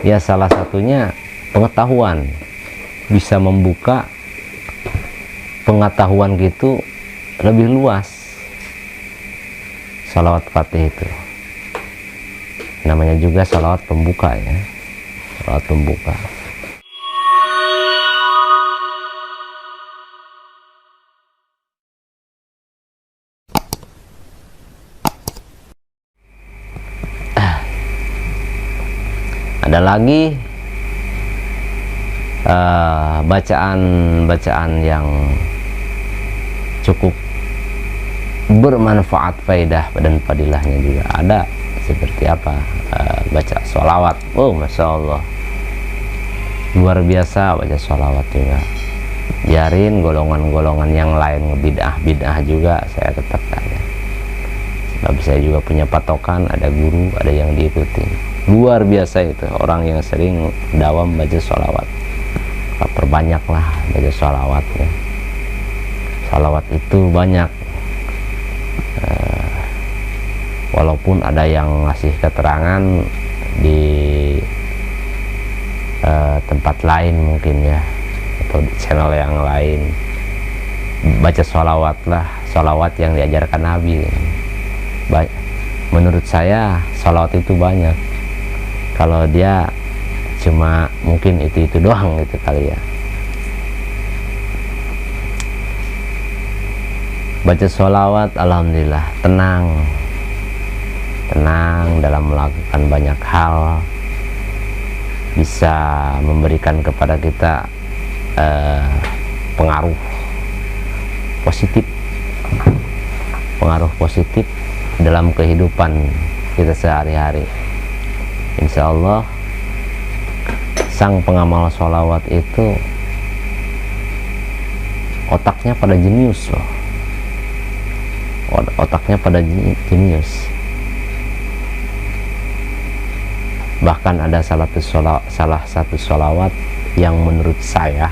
Ya salah satunya pengetahuan, bisa membuka pengetahuan gitu lebih luas. Sholawat Fatih itu namanya juga sholawat pembuka ya, sholawat pembuka. Ada lagi bacaan-bacaan yang cukup bermanfaat, faedah dan fadilahnya juga ada. Seperti apa? Baca sholawat. Oh, Masya Allah, luar biasa baca sholawat juga. Biarin golongan-golongan yang lain ngebid'ah juga, saya tetap ada. Sebab saya juga punya patokan, ada guru, ada yang diikuti. Luar biasa itu orang yang sering dawam baca sholawat. Perbanyaklah baca sholawatnya. Sholawat itu banyak. Walaupun ada yang ngasih keterangan di tempat lain mungkin ya, atau di channel yang lain, baca sholawat lah, sholawat yang diajarkan Nabi. Menurut saya sholawat itu banyak. Kalau dia cuma mungkin itu doang gitu kali ya. Baca sholawat, alhamdulillah tenang dalam melakukan banyak hal, bisa memberikan kepada kita pengaruh positif dalam kehidupan kita sehari-hari. Insya Allah sang pengamal sholawat itu otaknya pada jenius loh, otaknya pada jenius. Bahkan ada salah satu sholawat yang menurut saya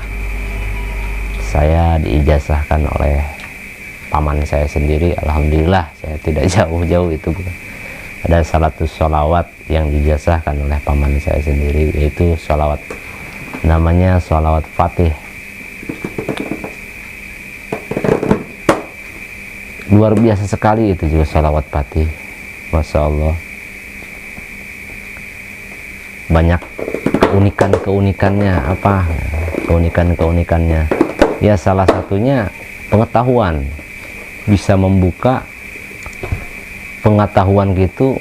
diijazahkan oleh paman saya sendiri. Alhamdulillah saya tidak jauh-jauh itu. Ada salah satu sholawat yang diijazahkan oleh paman saya sendiri, yaitu sholawat namanya sholawat Fatih. Luar biasa sekali itu juga sholawat Fatih, Masya Allah. Banyak keunikannya. Apa keunikannya? Ya salah satunya pengetahuan, bisa membuka pengetahuan gitu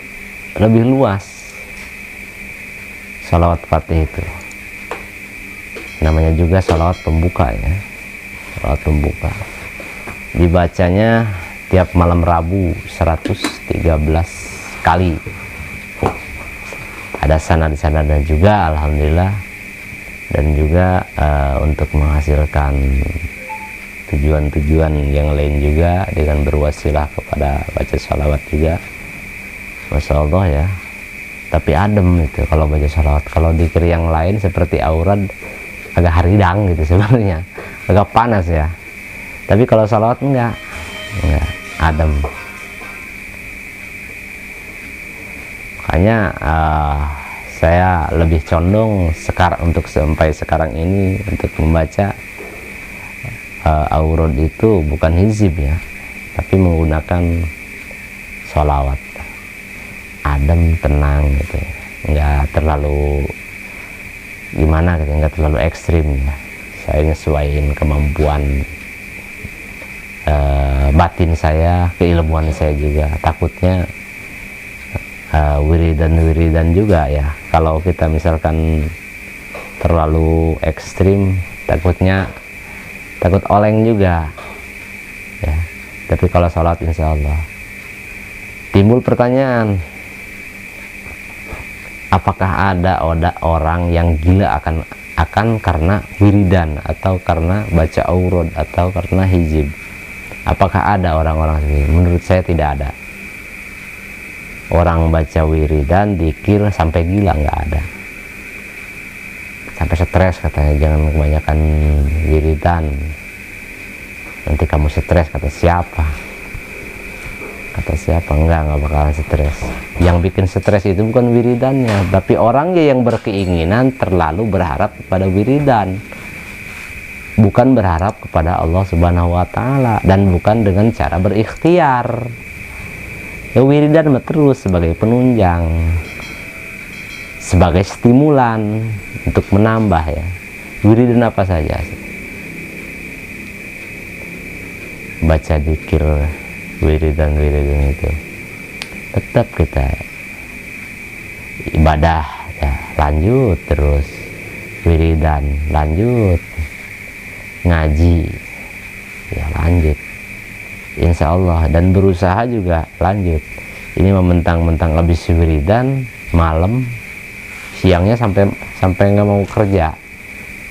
lebih luas. Sholawat Fatih itu namanya juga sholawat pembuka ya, sholawat pembuka. Dibacanya tiap malam Rabu 113 kali. Ada sanad-sanadnya juga, alhamdulillah. Dan juga untuk menghasilkan tujuan-tujuan yang lain juga, dengan berwasilah kepada baca sholawat juga. Masya Allah ya. Tapi adem itu kalau baca sholawat. Kalau dikir yang lain seperti aurad, agak haridang gitu sebenarnya, agak panas ya. Tapi kalau sholawat enggak, adem. Makanya saya lebih condong untuk sampai sekarang ini untuk membaca aurad itu bukan hizib ya, tapi menggunakan sholawat. Adem, tenang gitu, nggak terlalu gimana gitu, nggak terlalu ekstrim ya. Saya nyesuaiin kemampuan batin saya, keilmuan saya juga. Takutnya wiridan juga ya, kalau kita misalkan terlalu ekstrim, takut oleng juga ya. Tapi kalau sholat insya Allah. Timbul pertanyaan, apakah ada orang yang gila akan karena wiridan, atau karena baca aurad, atau karena hizib? Apakah ada orang-orang seperti ini? Menurut saya tidak ada. Orang baca wiridan, dikir sampai gila, nggak ada. Sampai stres katanya, jangan kebanyakan wiridan, nanti kamu stres. Kata siapa? Enggak bakalan stres. Yang bikin stres itu bukan wiridannya, tapi orangnya yang berkeinginan terlalu berharap kepada wiridan, bukan berharap kepada Allah Subhanahu wa Ta'ala, dan bukan dengan cara berikhtiar. Ya, wiridan terus sebagai penunjang, sebagai stimulan untuk menambah ya. Wiridan apa saja? Baca dzikir, wiridan itu tetap kita ibadah ya, lanjut terus wiridan, lanjut ngaji ya, lanjut insya Allah, dan berusaha juga lanjut. Ini mentang-mentang habis wiridan malam, siangnya sampai nggak mau kerja,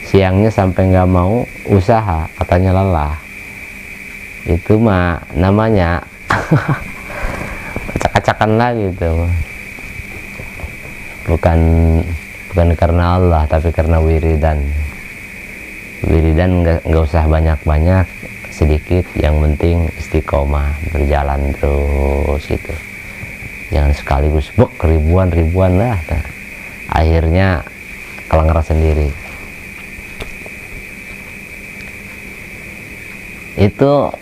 siangnya sampai nggak mau usaha, katanya lelah. Itu mah namanya acak-acakan lagi itu, bukan karena Allah, tapi karena wiridan. Wiridan nggak usah banyak-banyak, sedikit, yang penting istiqomah, berjalan terus gitu. Jangan sekaligus ribuan lah, nah, akhirnya kelengar sendiri. Itu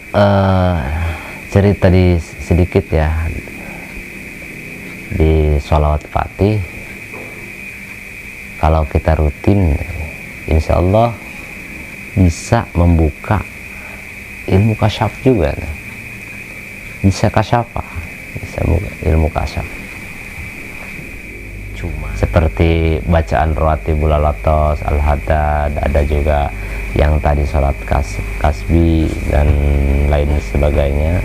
cerita sedikit ya di sholawat Fatih. Kalau kita rutin, insya Allah bisa membuka ilmu kasyaf juga, bisa kasyafah, bisa ilmu kasyaf. Cuma seperti bacaan rawatibul alatos, al-hadad, ada juga yang tadi sholat kasbi dan lain sebagainya.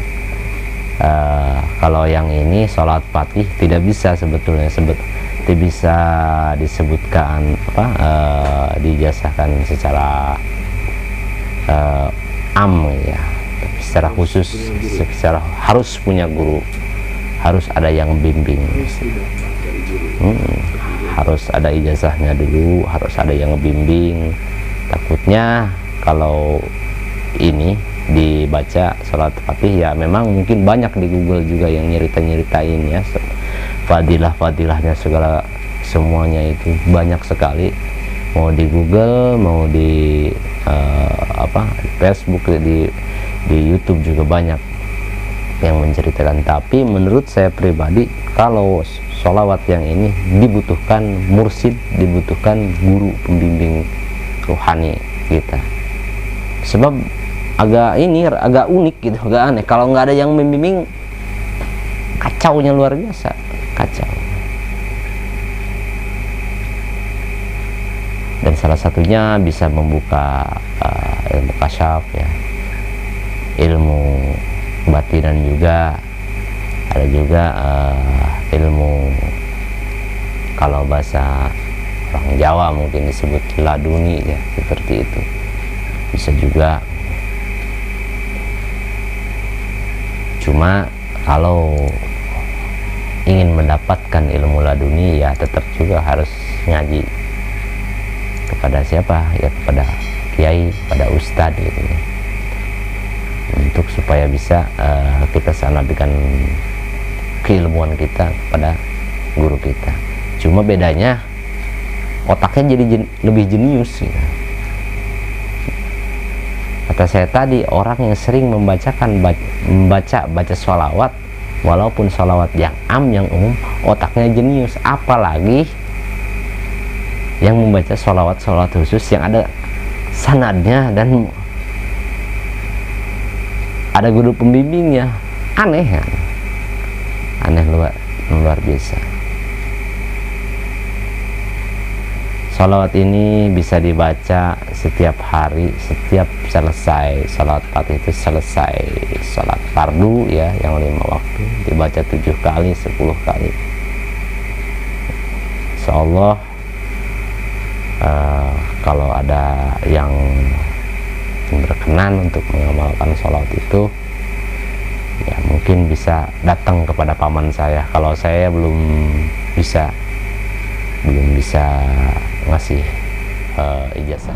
Kalau yang ini sholat Fatih tidak bisa sebetulnya, tidak bisa disebutkan dijasahkan secara ya, tapi secara khusus, secara harus punya guru, harus ada yang bimbing, harus ada ijazahnya dulu, harus ada yang bimbing. Takutnya kalau ini dibaca sholat Fatih ya, memang mungkin banyak di Google juga yang nyeritain ya, fadilahnya segala semuanya itu banyak sekali, mau di Google, mau di Facebook, di YouTube juga banyak yang menceritakan. Tapi menurut saya pribadi, kalau sholawat yang ini dibutuhkan mursyid, dibutuhkan guru pembimbing rohani kita, sebab agak unik gitu, agak aneh kalau nggak ada yang membimbing. Kacaunya luar biasa, kacau. Dan salah satunya bisa membuka ilmu kasyaf ya, ilmu batinan juga ada, juga ilmu, kalau bahasa orang Jawa mungkin disebut laduni ya, seperti itu bisa juga. Cuma kalau ingin mendapatkan ilmu laduni ya tetap juga harus ngaji kepada siapa ya, kepada kiai, kepada ustadz gitu ya, untuk supaya bisa kita sanadikan keilmuan kita kepada guru kita. Cuma bedanya otaknya jadi lebih jenius gitu. Kata saya tadi, orang yang sering membaca sholawat, walaupun sholawat yang yang umum, otaknya jenius. Apalagi yang membaca sholawat khusus yang ada sanadnya dan ada guru pembimbingnya. Aneh ya, aneh luar biasa. Sholawat ini bisa dibaca setiap hari, setiap selesai sholat Fatih itu, selesai sholat fardu ya, yang 5 waktu, dibaca 7 kali, 10 kali. Insyaallah kalau ada yang berkenan untuk mengamalkan sholawat itu ya, mungkin bisa datang kepada paman saya. Kalau saya belum bisa ngasih ijazah.